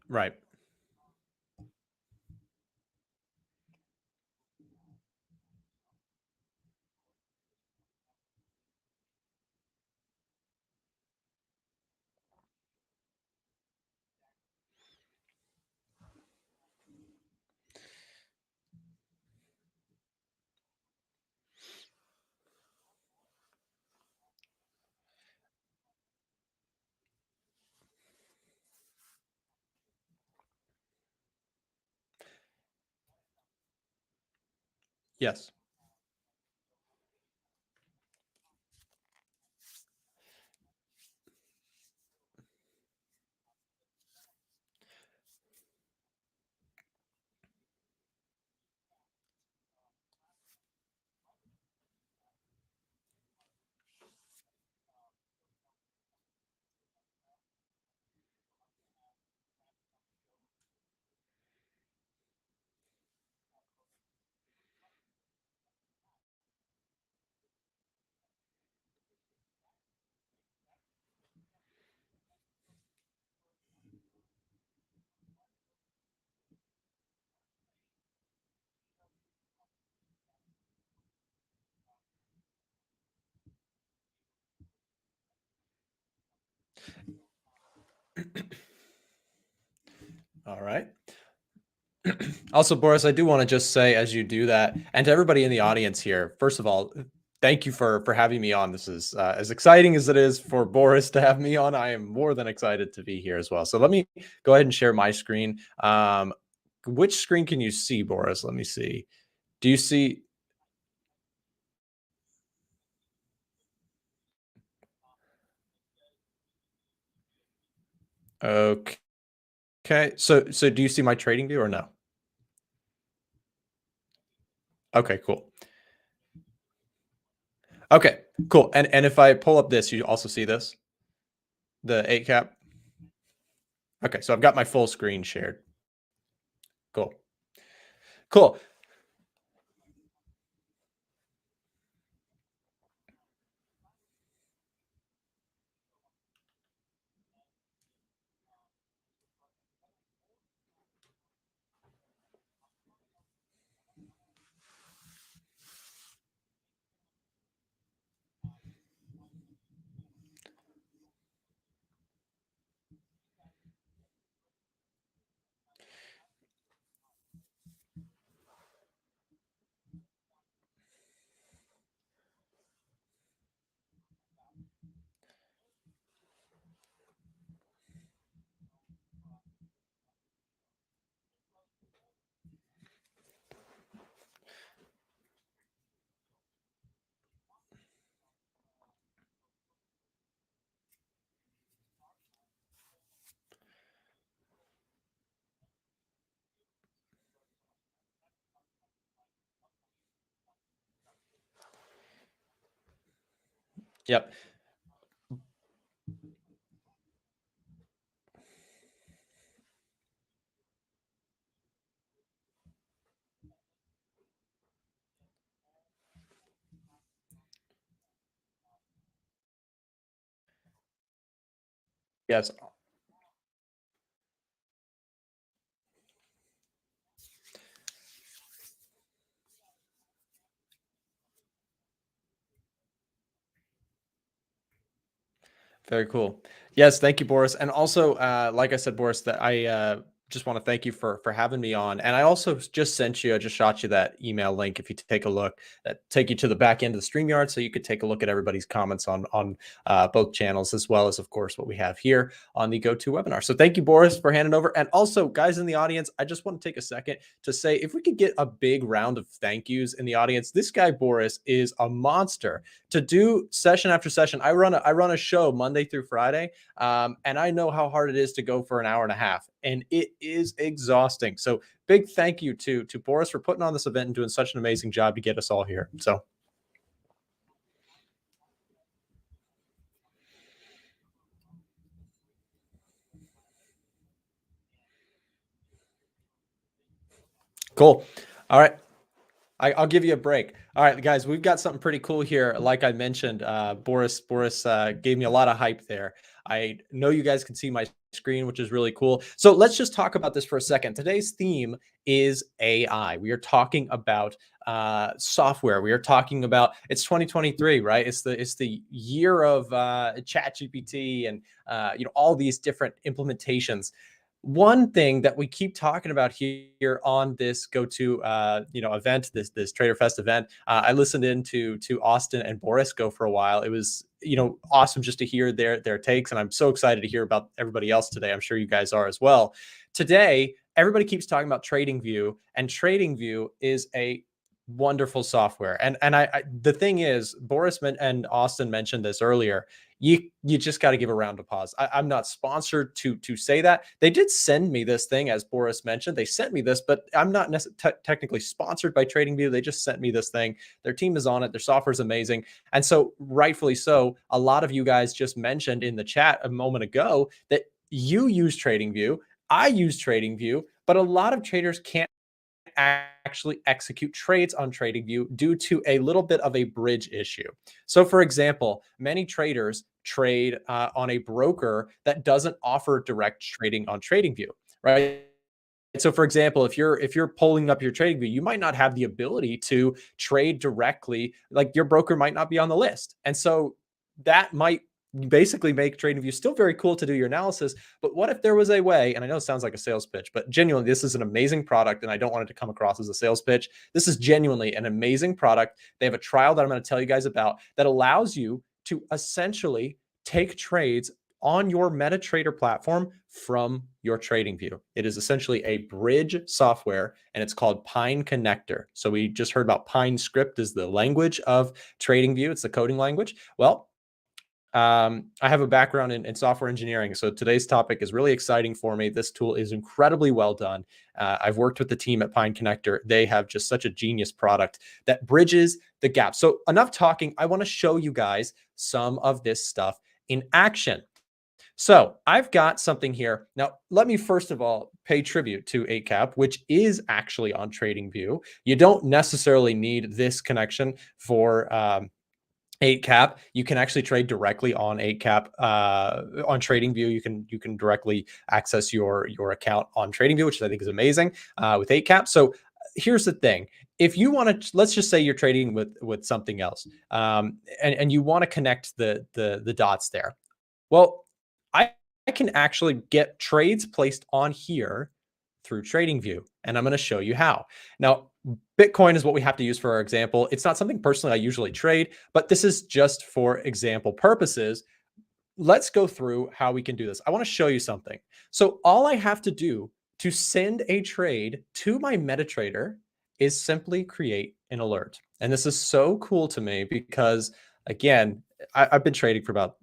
Right. Yes. All right. Also, Boris, I do want to just say, as you do that, and to everybody in the audience here, first of all, thank you for having me on. This is as exciting as it is for Boris to have me on. I am more than excited to be here as well. So let me go ahead and share my screen. Which screen can you see, Boris? Let me see. Do you see? Okay. Okay. So do you see my trading view or no? Okay, cool. Okay, cool. And if I pull up this, you also see this, the 8 cap. Okay, so I've got my full screen shared. Cool. Cool. Yep. Yes. Very cool. Yes, thank you, Boris. And also, like I said, Boris, that I just want to thank you for having me on. And I also just sent you, I just shot you that email link. If you take a look, that take you to the back end of the StreamYard, so you could take a look at everybody's comments on both channels, as well as, of course, what we have here on the Go-To webinar. So thank you, Boris, for handing over. And also, guys in the audience, I just want to take a second to say, if we could get a big round of thank yous in the audience, this guy Boris is a monster. To do session after session, I run a show Monday through Friday, and I know how hard it is to go for an hour and a half, and it is exhausting. So big thank you to Boris for putting on this event and doing such an amazing job to get us all here. So cool. All right. I'll give you a break. All right, guys, we've got something pretty cool here. Like I mentioned, Boris gave me a lot of hype there. I know you guys can see my screen, which is really cool. So let's just talk about this for a second. Today's theme is AI. We are talking about software. We are talking about, it's 2023, right? It's the year of Chat GPT and all these different implementations. One thing that we keep talking about here on this go-to event, this TraderFest event, I listened to Austin and Boris go for a while. It was awesome just to hear their takes, and I'm so excited to hear about everybody else today. I'm sure you guys are as well. Today, everybody keeps talking about TradingView, and TradingView is a wonderful software. And the thing is, Boris and Austin mentioned this earlier. You just got to give a round of applause. I'm not sponsored to say that. They did send me this thing, as Boris mentioned. They sent me this, but I'm not technically sponsored by TradingView. They just sent me this thing. Their team is on it. Their software is amazing. And so rightfully so, a lot of you guys just mentioned in the chat a moment ago that you use TradingView. I use TradingView, but a lot of traders can't actually execute trades on TradingView due to a little bit of a bridge issue. So for example, many traders trade on a broker that doesn't offer direct trading on TradingView, right? So for example, if you're pulling up your TradingView, you might not have the ability to trade directly, like your broker might not be on the list. And so that might basically make TradingView still very cool to do your analysis. But what if there was a way, and I know it sounds like a sales pitch, but genuinely, this is an amazing product, and I don't want it to come across as a sales pitch. This is genuinely an amazing product. They have a trial that I'm going to tell you guys about that allows you to essentially take trades on your MetaTrader platform from your TradingView. It is essentially a bridge software, and it's called Pine Connector. So we just heard about Pine Script is the language of TradingView. It's the coding language. Well, I have a background in software engineering, so today's topic is really exciting for me. This tool is incredibly well done. I've worked with the team at Pine Connector. They have just such a genius product that bridges the gap. So enough talking. I want to show you guys some of this stuff in action. So I've got something here. Now, let me first of all pay tribute to 8cap, which is actually on TradingView. You don't necessarily need this connection for 8cap. You can actually trade directly on 8cap on TradingView. You can directly access your account on TradingView, which I think is amazing with 8cap. So here's the thing: if you want to, let's just say you're trading with something else, and you want to connect the dots there. Well, I can actually get trades placed on here through TradingView, and I'm going to show you how. Now, Bitcoin is what we have to use for our example. It's not something personally I usually trade, but this is just for example purposes. Let's go through how we can do this. I want to show you something. So all I have to do to send a trade to my MetaTrader is simply create an alert. And this is so cool to me because, again, I've been trading for about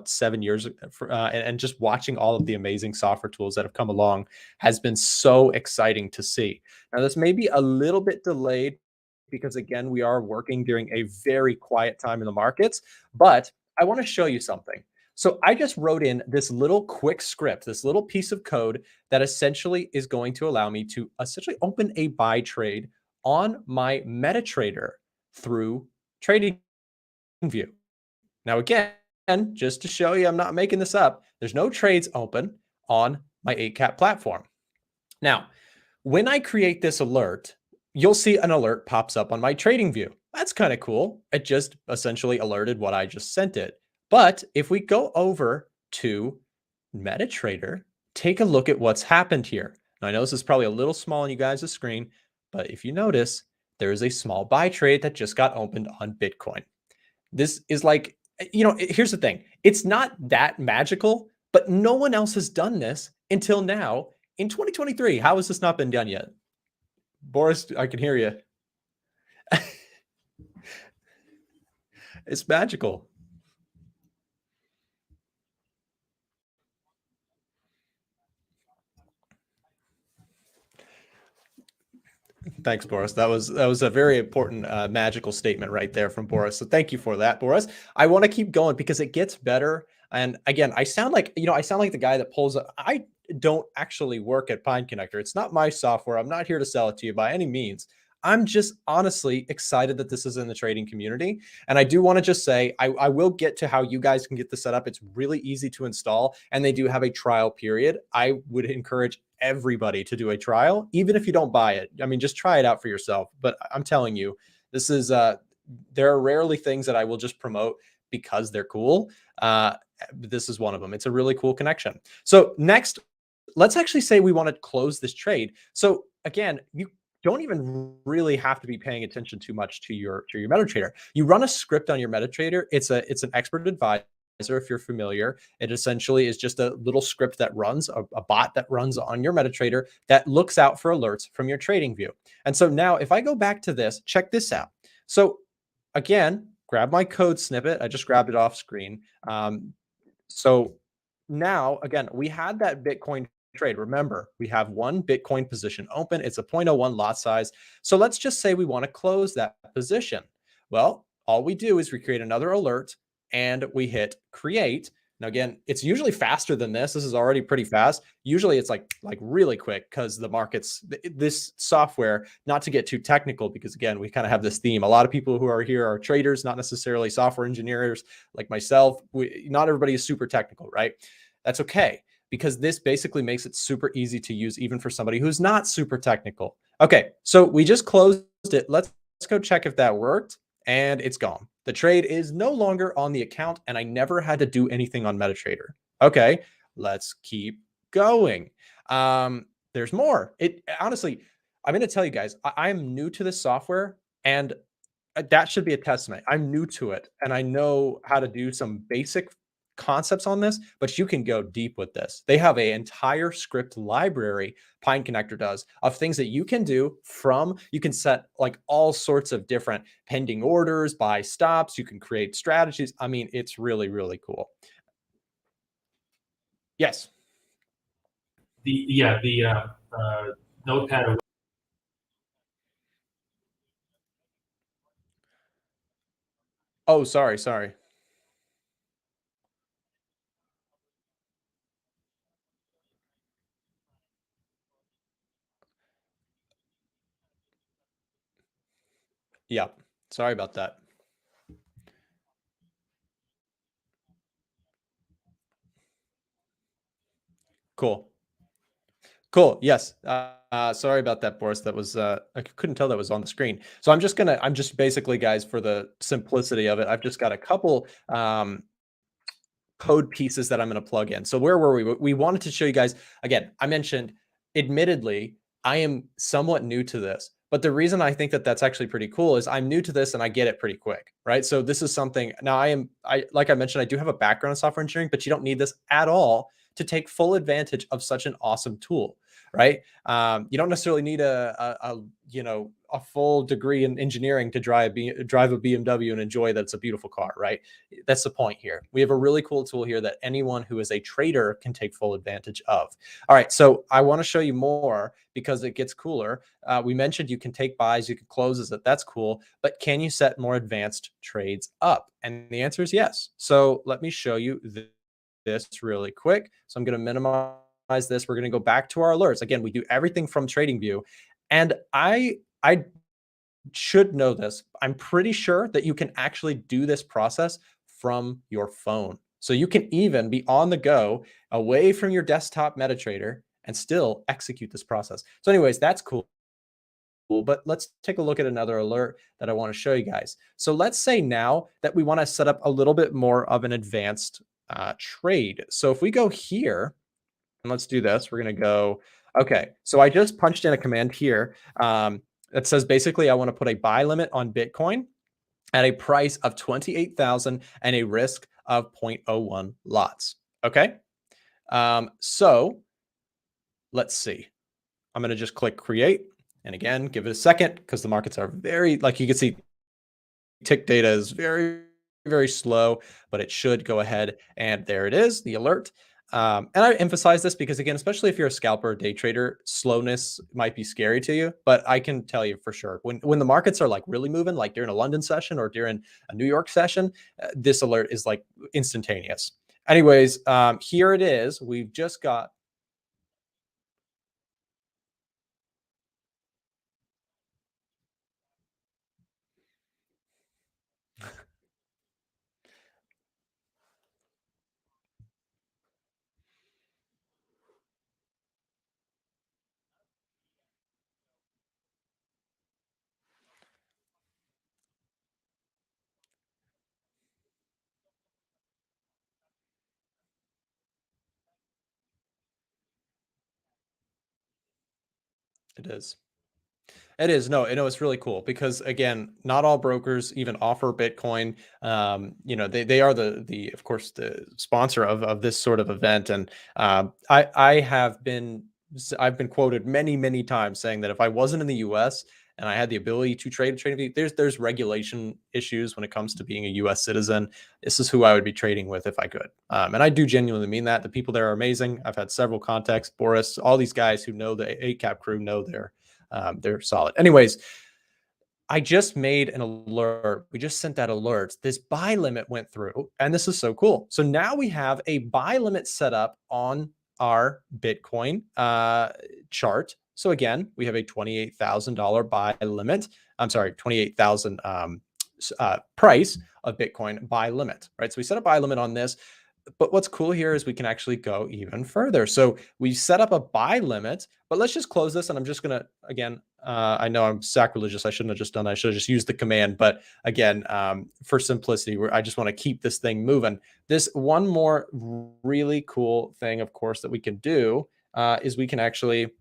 7 years, and just watching all of the amazing software tools that have come along has been so exciting to see. Now, this may be a little bit delayed because, again, we are working during a very quiet time in the markets, but I want to show you something. So I just wrote in this little quick script, this little piece of code that essentially is going to allow me to essentially open a buy trade on my MetaTrader through TradingView. Now, again, just to show you I'm not making this up, there's no trades open on my 8cap platform. Now, when I create this alert, you'll see an alert pops up on my TradingView. That's kind of cool. It just essentially alerted what I just sent it. But if we go over to MetaTrader, take a look at what's happened here. Now, I know this is probably a little small on you guys' screen, but if you notice, there is a small buy trade that just got opened on Bitcoin. This is like, here's the thing. It's not that magical, but no one else has done this until now in 2023. How has this not been done yet? Boris, I can hear you. It's magical. Thanks, Boris. That was a very important magical statement right there from Boris. So thank you for that, Boris. I want to keep going because it gets better. And again, I sound like the guy that pulls up. I don't actually work at Pine Connector. It's not my software. I'm not here to sell it to you by any means. I'm just honestly excited that this is in the trading community. And I do want to just say, I will get to how you guys can get this set up. It's really easy to install, and they do have a trial period. I would encourage everybody to do a trial, even if you don't buy it. I mean, just try it out for yourself. But I'm telling you, this is, there are rarely things that I will just promote because they're cool. This is one of them. It's a really cool connection. So next, let's actually say we want to close this trade. So again, you don't even really have to be paying attention too much to your MetaTrader. You run a script on your MetaTrader. It's an expert advisor. If you're familiar, it essentially is just a little script that runs a bot that runs on your MetaTrader that looks out for alerts from your TradingView. And so now if I go back to this, check this out. So again, grab my code snippet. I just grabbed it off screen. So now, again, we had that Bitcoin trade. Remember, we have one Bitcoin position open. It's a zero 0.01 lot size. So let's just say we want to close that position. Well, all we do is we create another alert and we hit create. Now, again, it's usually faster than this. This is already pretty fast. Usually it's like really quick because the markets, this software, not to get too technical, because again, we kind of have this theme. A lot of people who are here are traders, not necessarily software engineers like myself. Not everybody is super technical, right? That's okay, because this basically makes it super easy to use even for somebody who's not super technical. Okay, so we just closed it. Let's go check if that worked, and it's gone. The trade is no longer on the account, and I never had to do anything on MetaTrader. Okay, let's keep going. There's more. It honestly, I'm going to tell you guys, I'm new to this software, and that should be a testament. I'm new to it, and I know how to do some basic concepts on this, but you can go deep with this. They have an entire script library, Pine Connector does, of things that you can do from, you can set like all sorts of different pending orders, buy stops, you can create strategies. I mean, it's really, really cool. Yes. The notepad. Oh, sorry, sorry. Yeah. Sorry about that. Cool. Cool. Yes. Sorry about that, Boris. That was I couldn't tell that was on the screen. So I'm just basically, guys, for the simplicity of it, I've just got a couple code pieces that I'm going to plug in. So where were we? We wanted to show you guys, again, I mentioned, admittedly, I am somewhat new to this, but the reason I think that that's actually pretty cool is I'm new to this and I get it pretty quick, right? So this is something, now like I mentioned, I do have a background in software engineering, but you don't need this at all to take full advantage of such an awesome tool, right? You don't necessarily need a full degree in engineering to drive a BMW and enjoy that it's a beautiful car, right? That's the point here. We have a really cool tool here that anyone who is a trader can take full advantage of. All right, so I want to show you more because it gets cooler. We mentioned you can take buys, you can closes it. That's cool, but can you set more advanced trades up? And the answer is yes. So let me show you this really quick. So I'm going to minimize this. We're going to go back to our alerts. Again, we do everything from TradingView, and I should know this. I'm pretty sure that you can actually do this process from your phone. So you can even be on the go away from your desktop MetaTrader and still execute this process. So anyways, that's cool. But let's take a look at another alert that I want to show you guys. So let's say now that we want to set up a little bit more of an advanced trade. So if we go here, and let's do this, we're going to go, okay, so I just punched in a command here that says basically I want to put a buy limit on Bitcoin at a price of 28,000 and a risk of 0.01 lots. Okay. So let's see. I'm going to just click create. And again, give it a second because the markets are very, like you can see, tick data is very, very slow, but it should go ahead. And there it is, the alert. And I emphasize this because, again, especially if you're a scalper or day trader, slowness might be scary to you. But I can tell you for sure, when the markets are like really moving, like during a London session or during a New York session, this alert is like instantaneous. Anyways, here it is. We've just got, It is. It is. No, it's really cool because again, not all brokers even offer Bitcoin. They are the of course the sponsor of this sort of event, and I've been quoted many times saying that if I wasn't in the U.S. and I had the ability to trade trading, there's regulation issues when it comes to being a U.S. citizen. This is who I would be trading with if I could, and I do genuinely mean that. The people there are amazing. I've had several contacts, Boris, all these guys who know the 8 cap crew know they're solid. Anyways, I just made an alert. We just sent that alert. This buy limit went through, and this is so cool. So now we have a buy limit set up on our Bitcoin chart. So again, we have a $28,000 buy limit. I'm sorry, 28,000 price of Bitcoin buy limit, right? So we set a buy limit on this. But what's cool here is we can actually go even further. So we set up a buy limit, but let's just close this. And I'm just going to, again, I know I'm sacrilegious. I shouldn't have just done that. I should have just used the command. But again, for simplicity, I just want to keep this thing moving. This one more really cool thing, of course, that we can do is we can actually,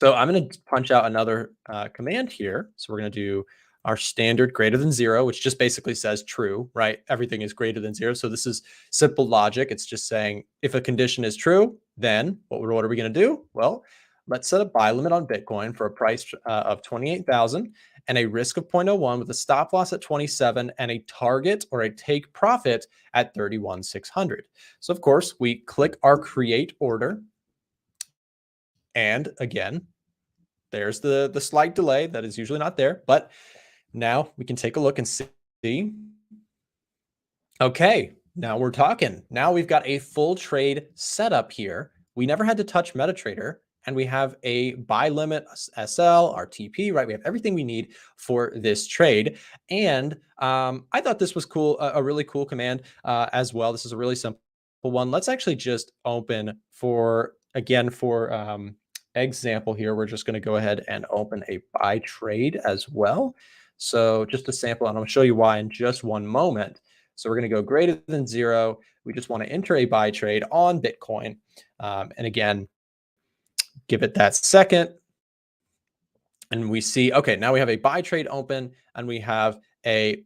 so I'm going to punch out another command here. So we're going to do our standard greater than 0, which just basically says true, right? Everything is greater than 0. So this is simple logic. It's just saying if a condition is true, then what are we going to do? Well, let's set a buy limit on Bitcoin for a price of 28,000 and a risk of zero point zero 0.01 with a stop loss at 27 and a target or a take profit at 31,600. So of course, we click our create order. And again, there's the slight delay that is usually not there, but now we can take a look and see. Okay, now we're talking. Now we've got a full trade setup here. We never had to touch MetaTrader, and we have a buy limit, SL, RTP, right? We have everything we need for this trade. And I thought this was cool, a really cool command as well. This is a really simple one. Let's actually just open for example here. We're just going to go ahead and open a buy trade as well. So just a sample, and I'll show you why in just one moment. So we're going to go greater than 0. We just want to enter a buy trade on Bitcoin. And again, give it that second. And we see, okay, now we have a buy trade open and we have a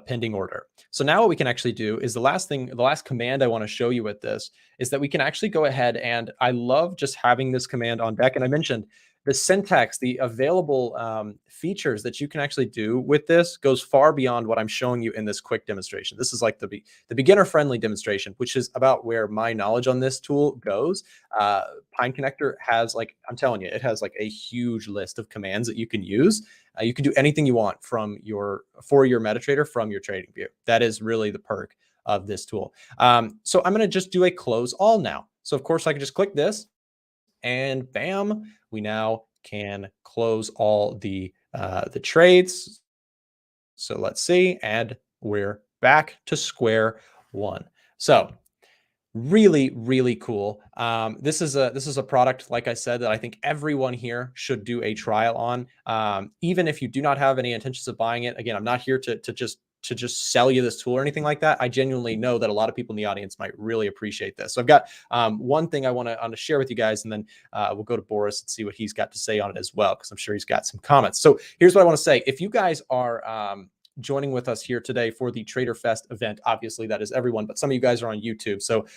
pending order. So now what we can actually do is the last command I want to show you with this is that we can actually go ahead, and I love just having this command on deck. And I mentioned the syntax, the available features that you can actually do with this goes far beyond what I'm showing you in this quick demonstration. This is like the beginner friendly demonstration, which is about where my knowledge on this tool goes. Pine Connector has, like, I'm telling you, it has like a huge list of commands that you can use. You can do anything you want for your MetaTrader from your TradingView. That is really the perk of this tool. So I'm going to just do a close all now. So of course I can just click this, and bam, we now can close all the trades. So let's see, and we're back to square one. So really cool. This is a product, like I said, that I think everyone here should do a trial on. Even if you do not have any intentions of buying it. Again, I'm not here to just sell you this tool or anything like that. I genuinely know that a lot of people in the audience might really appreciate this. So I've got one thing I want to share with you guys, and then we'll go to Boris and see what he's got to say on it as well, because I'm sure he's got some comments. So here's what I want to say. If you guys are joining with us here today for the TraderFest event, obviously that is everyone, but some of you guys are on YouTube. So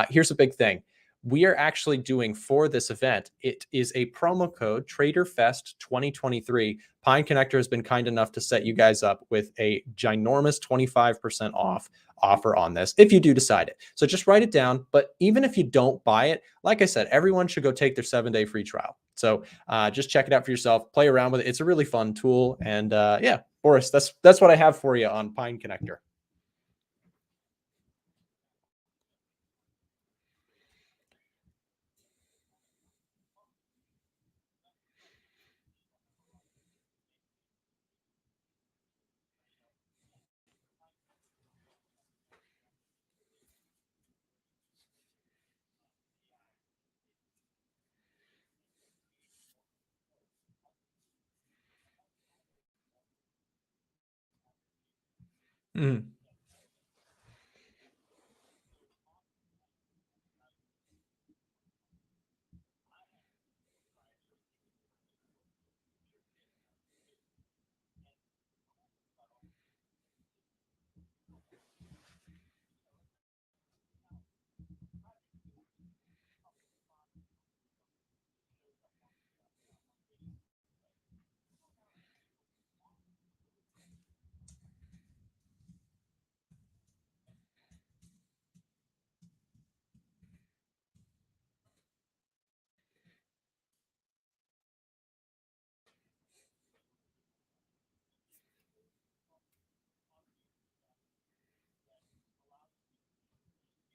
here's a big thing. We are actually doing for this event, it is a promo code TraderFest 2023. Pine Connector has been kind enough to set you guys up with a ginormous 25% off offer on this if you do decide it. So just write it down. But even if you don't buy it, like I said, everyone should go take their 7-day free trial. So just check it out for yourself, play around with it. It's a really fun tool. And yeah, Boris, that's what I have for you on Pine Connector. Mm.